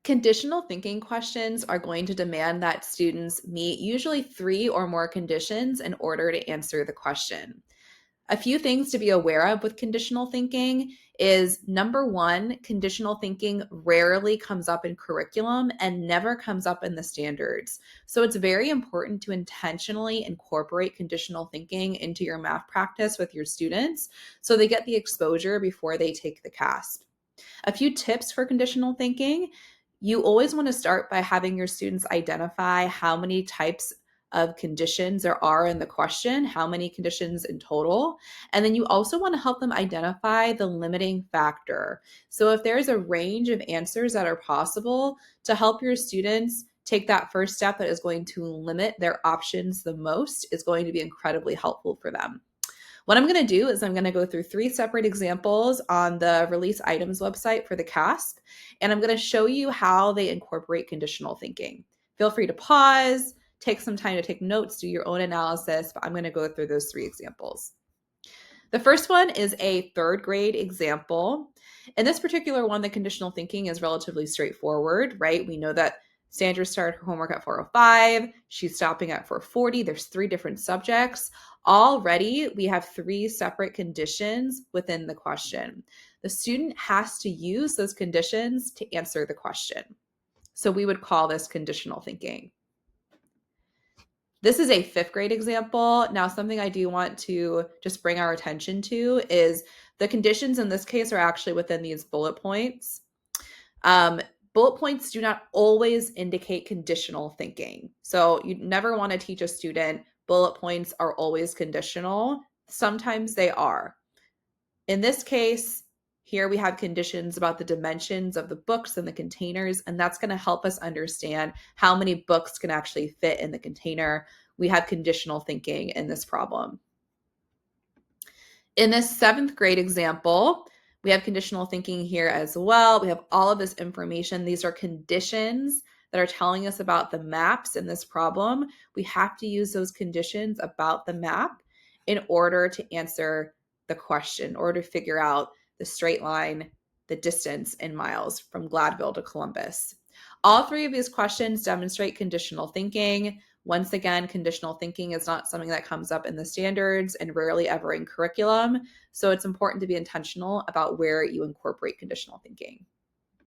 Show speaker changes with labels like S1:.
S1: Conditional thinking questions are going to demand that students meet usually 3 or more conditions in order to answer the question. A few things to be aware of with conditional thinking is number one, conditional thinking rarely comes up in curriculum and never comes up in the standards. So it's very important to intentionally incorporate conditional thinking into your math practice with your students so they get the exposure before they take the CAASPP. A few tips for conditional thinking. You always want to start by having your students identify how many types of conditions there are in the question, how many conditions in total. And then you also want to help them identify the limiting factor. So if there's a range of answers that are possible, to help your students take that first step that is going to limit their options the most is going to be incredibly helpful for them. What I'm going to do is I'm going to go through 3 separate examples on the release items website for the CAASPP, and I'm going to show you how they incorporate conditional thinking. Feel free to pause, take some time to take notes, do your own analysis, but I'm going to go through those 3 examples. The first one is a 3rd grade example. In this particular one, the conditional thinking is relatively straightforward, right? We know that Sandra started her homework at 4:05. She's stopping at 4:40. There's 3 different subjects. Already, we have 3 separate conditions within the question. The student has to use those conditions to answer the question. So we would call this conditional thinking. This is a 5th grade example. Now, something I do want to just bring our attention to is the conditions in this case are actually within these bullet points. Bullet points do not always indicate conditional thinking. So you never want to teach a student bullet points are always conditional. Sometimes they are. In this case, here we have conditions about the dimensions of the books and the containers, and that's going to help us understand how many books can actually fit in the container. We have conditional thinking in this problem. In this 7th grade example, we have conditional thinking here as well. We have all of this information. These are conditions that are telling us about the maps in this problem. We have to use those conditions about the map in order to answer the question, or to figure out the straight line, the distance in miles from Gladville to Columbus. All 3 of these questions demonstrate conditional thinking. Once again, conditional thinking is not something that comes up in the standards and rarely ever in curriculum. So it's important to be intentional about where you incorporate conditional thinking.